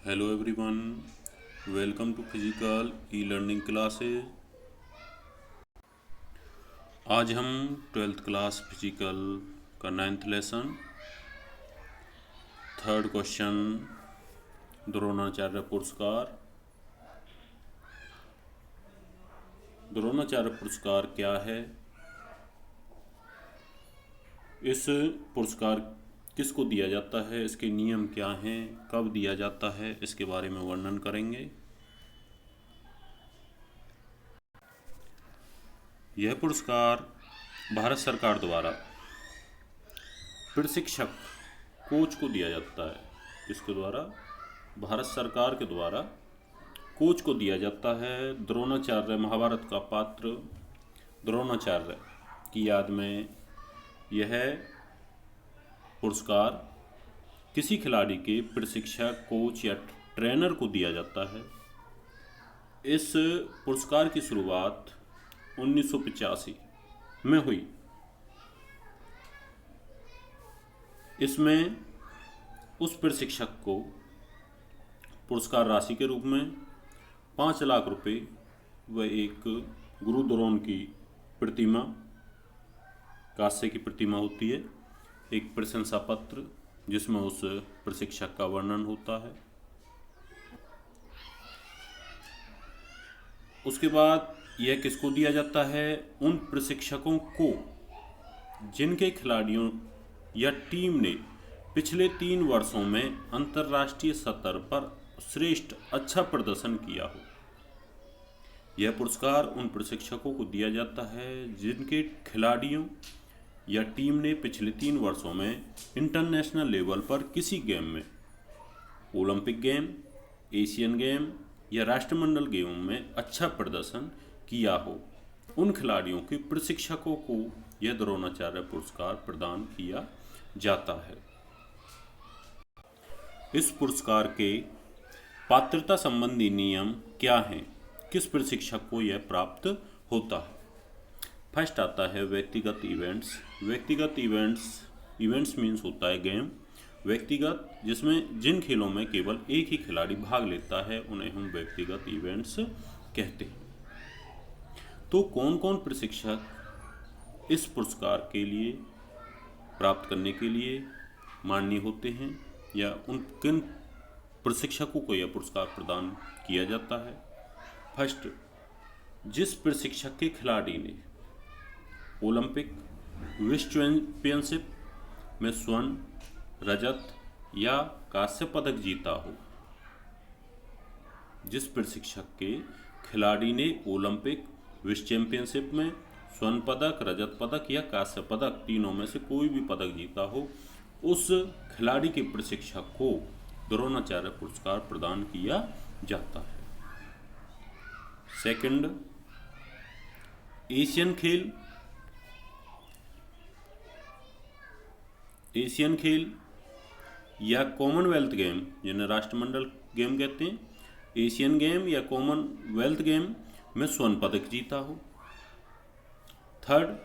Hello everyone, welcome to physical e learning classes. आज हम 12th class physical का 9th lesson, third question, Dronacharya पुरस्कार। द्रोणाचार्य पुरस्कार क्या है, इस पुरस्कार किसको दिया जाता है, इसके नियम क्या हैं, कब दिया जाता है, इसके बारे में वर्णन करेंगे। यह पुरस्कार भारत सरकार द्वारा प्रशिक्षक कोच को दिया जाता है। किसके द्वारा? भारत सरकार के द्वारा कोच को दिया जाता है। द्रोणाचार्य, महाभारत का पात्र द्रोणाचार्य की याद में यह पुरस्कार किसी खिलाड़ी के प्रशिक्षक, कोच या ट्रेनर को दिया जाता है। इस पुरस्कार की शुरुआत 1985 में हुई। इसमें उस प्रशिक्षक को पुरस्कार राशि के रूप में 5 लाख रुपए व एक गुरु द्रोण की प्रतिमा, कांस्य की प्रतिमा होती है, एक प्रशंसा पत्र जिसमें उस प्रशिक्षक का वर्णन होता है। उसके बाद यह किसको दिया जाता है? उन प्रशिक्षकों को जिनके खिलाड़ियों या टीम ने पिछले 3 वर्षों में अंतर्राष्ट्रीय स्तर पर श्रेष्ठ अच्छा प्रदर्शन किया हो। यह पुरस्कार उन प्रशिक्षकों को दिया जाता है जिनके खिलाड़ियों या टीम ने पिछले 3 वर्षों में इंटरनेशनल लेवल पर किसी गेम में, ओलंपिक गेम, एशियन गेम या राष्ट्रमंडल गेम में अच्छा प्रदर्शन किया हो। उन खिलाड़ियों के प्रशिक्षकों को यह द्रोणाचार्य पुरस्कार प्रदान किया जाता है। इस पुरस्कार के पात्रता संबंधी नियम क्या हैं? किस प्रशिक्षक को यह प्राप्त होता है? फर्स्ट आता है व्यक्तिगत इवेंट्स। व्यक्तिगत इवेंट्स मीन्स होता है गेम। व्यक्तिगत जिसमें जिन खेलों में केवल एक ही खिलाड़ी भाग लेता है उन्हें हम व्यक्तिगत इवेंट्स कहते हैं। तो कौन कौन प्रशिक्षक इस पुरस्कार के लिए प्राप्त करने के लिए माननीय होते हैं या उन किन प्रशिक्षकों को यह पुरस्कार प्रदान किया जाता है? फर्स्ट, जिस प्रशिक्षक के खिलाड़ी ने ओलंपिक, विश्व चैंपियनशिप में स्वर्ण, रजत या कांस्य पदक जीता हो। जिस प्रशिक्षक के खिलाड़ी ने ओलंपिक, विश्व चैंपियनशिप में स्वर्ण पदक, रजत पदक या कांस्य पदक तीनों में से कोई भी पदक जीता हो, उस खिलाड़ी के प्रशिक्षक को द्रोणाचार्य पुरस्कार प्रदान किया जाता है। सेकंड, एशियन खेल या कॉमनवेल्थ गेम, जिन्हें राष्ट्रमंडल गेम कहते हैं, एशियन गेम या कॉमनवेल्थ गेम में स्वर्ण पदक जीता हो। थर्ड,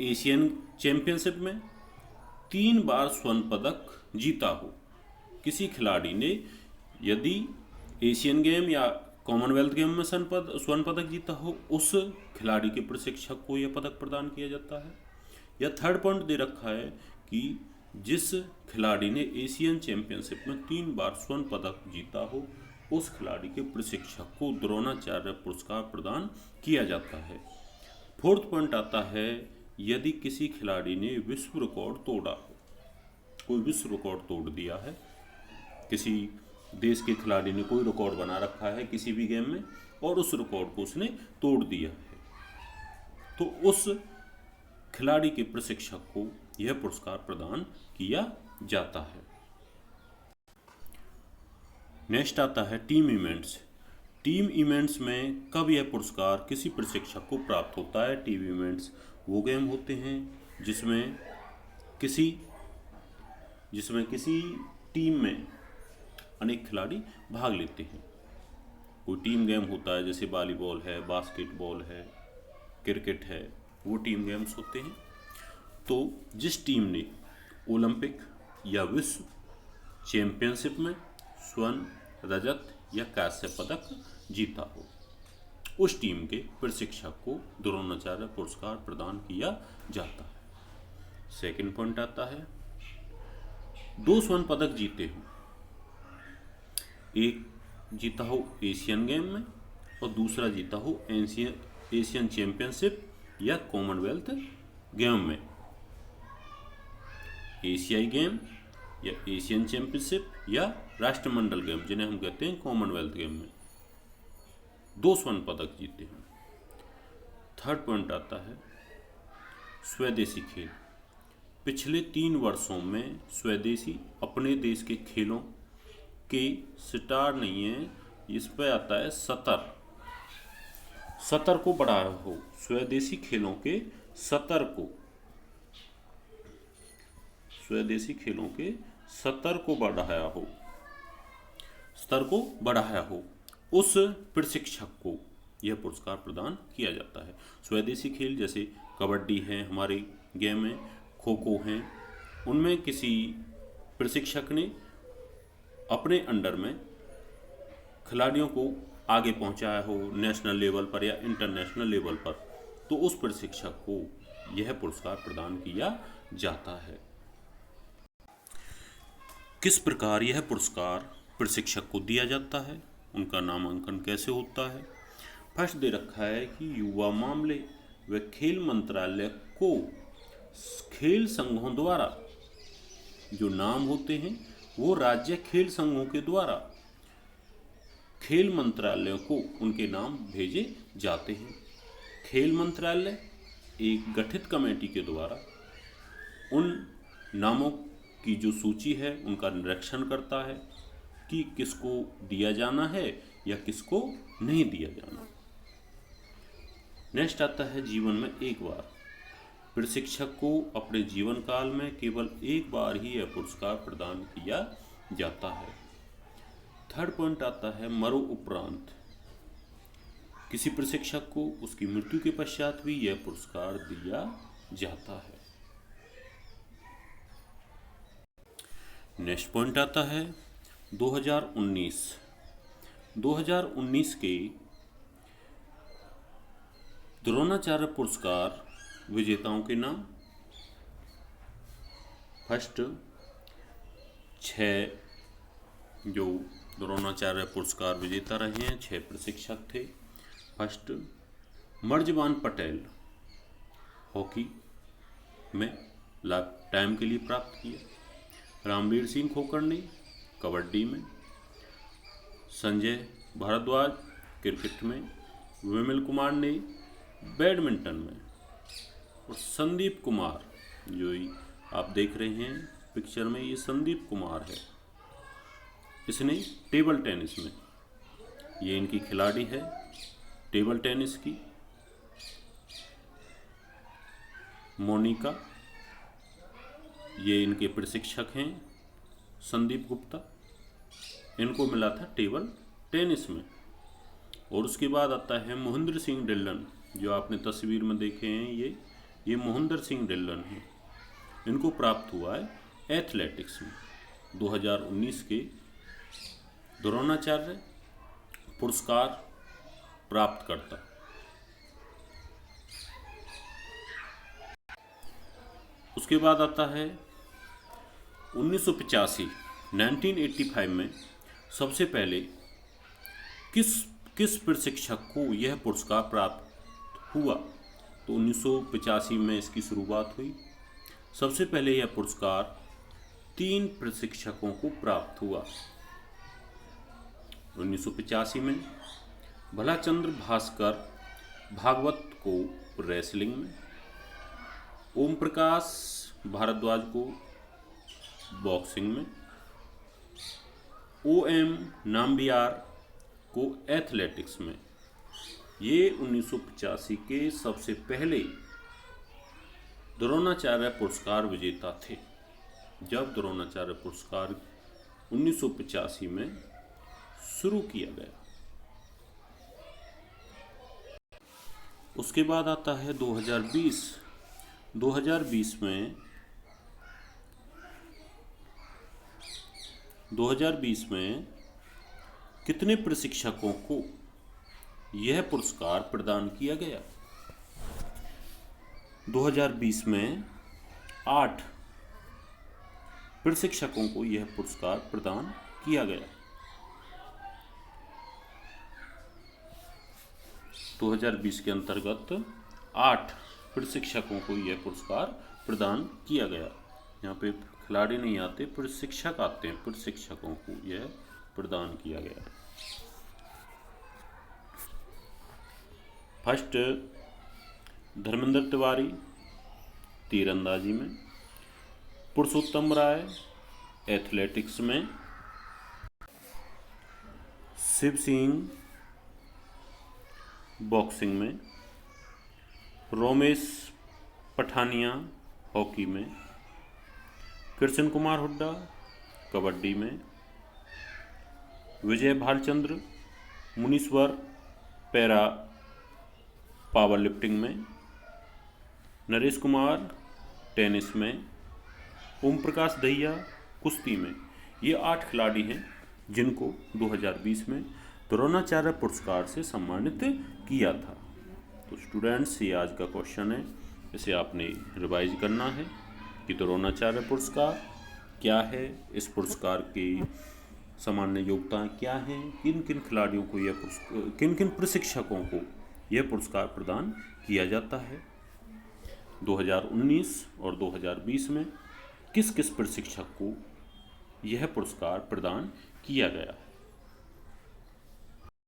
एशियन चैंपियनशिप में 3 बार स्वर्ण पदक जीता हो। किसी खिलाड़ी ने यदि एशियन गेम या कॉमनवेल्थ गेम में स्वर्ण पदक जीता हो, उस खिलाड़ी के प्रशिक्षक को यह पदक प्रदान किया जाता है। या थर्ड पॉइंट दे रखा है कि जिस खिलाड़ी ने एशियन चैंपियनशिप में 3 बार स्वर्ण पदक जीता हो, उस खिलाड़ी के प्रशिक्षक को द्रोणाचार्य पुरस्कार प्रदान किया जाता है। फोर्थ पॉइंट आता है, यदि किसी खिलाड़ी ने विश्व रिकॉर्ड तोड़ा हो, कोई विश्व रिकॉर्ड तोड़ दिया है, किसी देश के खिलाड़ी ने कोई रिकॉर्ड बना रखा है किसी भी गेम में और उस रिकॉर्ड को उसने तोड़ दिया है, तो उस खिलाड़ी के प्रशिक्षक को यह पुरस्कार प्रदान किया जाता है। नेक्स्ट आता है टीम इवेंट्स। टीम इवेंट्स में कब यह पुरस्कार किसी प्रशिक्षक को प्राप्त होता है? टीम इवेंट्स वो गेम होते हैं जिसमें किसी टीम में अनेक खिलाड़ी भाग लेते हैं। कोई टीम गेम होता है जैसे वॉलीबॉल है, बास्केटबॉल है, क्रिकेट है, वो टीम गेम्स होते हैं। तो जिस टीम ने ओलंपिक या विश्व चैंपियनशिप में स्वर्ण, रजत या कांस्य पदक जीता हो, उस टीम के प्रशिक्षक को द्रोणाचार्य पुरस्कार प्रदान किया जाता है। सेकंड पॉइंट आता है, 2 स्वर्ण पदक जीते हो, एक जीता हो एशियन गेम में और दूसरा जीता हो एशियन चैंपियनशिप या कॉमनवेल्थ गेम में। एशियाई गेम या एशियन चैंपियनशिप या राष्ट्रमंडल गेम, जिन्हें हम कहते हैं कॉमनवेल्थ गेम में 2 स्वर्ण पदक जीते हैं। थर्ड पॉइंट आता है, स्वदेशी खेल। पिछले 3 वर्षों में स्वदेशी अपने देश के खेलों के स्टार नहीं है, इस पे आता है सतर को बढ़ाया हो, स्वदेशी खेलों के स्तर को बढ़ाया हो, उस प्रशिक्षक को यह पुरस्कार प्रदान किया जाता है। स्वदेशी खेल जैसे कबड्डी है, हमारे गेम में खो खो हैं, उनमें किसी प्रशिक्षक ने अपने अंडर में खिलाड़ियों को आगे पहुंचाया हो नेशनल लेवल पर या इंटरनेशनल लेवल पर, तो उस प्रशिक्षक को यह पुरस्कार प्रदान किया जाता है। किस प्रकार यह पुरस्कार प्रशिक्षक को दिया जाता है, उनका नामांकन कैसे होता है? फर्स्ट दे रखा है कि युवा मामले व खेल मंत्रालय को खेल संघों द्वारा, जो नाम होते हैं वो राज्य खेल संघों के द्वारा खेल मंत्रालयों को उनके नाम भेजे जाते हैं। खेल मंत्रालय एक गठित कमेटी के द्वारा उन नामों की जो सूची है उनका निरीक्षण करता है कि किसको दिया जाना है या किसको नहीं दिया जाना। नेक्स्ट आता है, जीवन में एक बार। प्रशिक्षक को अपने जीवन काल में केवल एक बार ही यह पुरस्कार प्रदान किया जाता है। थर्ड पॉइंट आता है, मरणोपरांत। किसी प्रशिक्षक को उसकी मृत्यु के पश्चात भी यह पुरस्कार दिया जाता है। नेक्स्ट पॉइंट आता है 2019 के द्रोणाचार्य पुरस्कार विजेताओं के नाम। फर्स्ट 6 जो द्रोणाचार्य पुरस्कार विजेता रहे हैं, 6 प्रशिक्षक थे। फर्स्ट मर्जबान पटेल, हॉकी में लाइफ टाइम के लिए प्राप्त किया। रामवीर सिंह खोखर ने कबड्डी में, संजय भारद्वाज क्रिकेट में, विमल कुमार ने बैडमिंटन में, और संदीप कुमार जो आप देख रहे हैं पिक्चर में, ये संदीप कुमार है, इसने टेबल टेनिस में, ये इनकी खिलाड़ी है टेबल टेनिस की। मोनिका, ये इनके प्रशिक्षक हैं संदीप गुप्ता, इनको मिला था टेबल टेनिस में। और उसके बाद आता है मोहिंदर सिंह ढिल्लन, जो आपने तस्वीर में देखे हैं, ये मोहिंदर सिंह ढिल्लन हैं, इनको प्राप्त हुआ है एथलेटिक्स में। 2019 के द्रोणाचार्य पुरस्कार प्राप्त करता। उसके बाद आता है 1985 में सबसे पहले किस प्रशिक्षक को यह पुरस्कार प्राप्त हुआ। तो 1985 में इसकी शुरुआत हुई। सबसे पहले यह पुरस्कार 3 प्रशिक्षकों को प्राप्त हुआ। 1985 में भलाचंद्र भास्कर भागवत को रेसलिंग में, ओम प्रकाश भारद्वाज को बॉक्सिंग में, OM नाम्बियार को एथलेटिक्स में। ये 1985 के सबसे पहले द्रोणाचार्य पुरस्कार विजेता थे, जब द्रोणाचार्य पुरस्कार 1985 में शुरू किया गया। उसके बाद आता है 2020 में 2020 में कितने प्रशिक्षकों को यह पुरस्कार प्रदान किया गया? 2020 में 8 प्रशिक्षकों को यह पुरस्कार प्रदान किया गया। 2020 के अंतर्गत 8 प्रशिक्षकों को यह पुरस्कार प्रदान किया गया। यहाँ पे खिलाड़ी नहीं आते, प्रशिक्षक आते हैं। प्रशिक्षकों को यह प्रदान किया गया। फर्स्ट धर्मेंद्र तिवारी तीरंदाजी में, पुरुषोत्तम राय एथलेटिक्स में, शिव सिंह बॉक्सिंग में, रोमेश पठानिया हॉकी में, कृष्ण कुमार हुड्डा कबड्डी में, विजय भालचंद्र मुनीश्वर पैरा पावर लिफ्टिंग में, नरेश कुमार टेनिस में, ओम प्रकाश दहिया कुश्ती में। ये 8 खिलाड़ी हैं जिनको 2020 में द्रोणाचार्य पुरस्कार से सम्मानित किया था। तो स्टूडेंट्स, ये आज का क्वेश्चन है, इसे आपने रिवाइज करना है कि द्रोणाचार्य पुरस्कार क्या है, इस पुरस्कार की सामान्य योग्यताएं क्या हैं, किन किन खिलाड़ियों को यह पुरस्कार, किन किन प्रशिक्षकों को यह पुरस्कार प्रदान किया जाता है। 2019 और 2020 में किस किस प्रशिक्षक को यह पुरस्कार प्रदान किया गया है।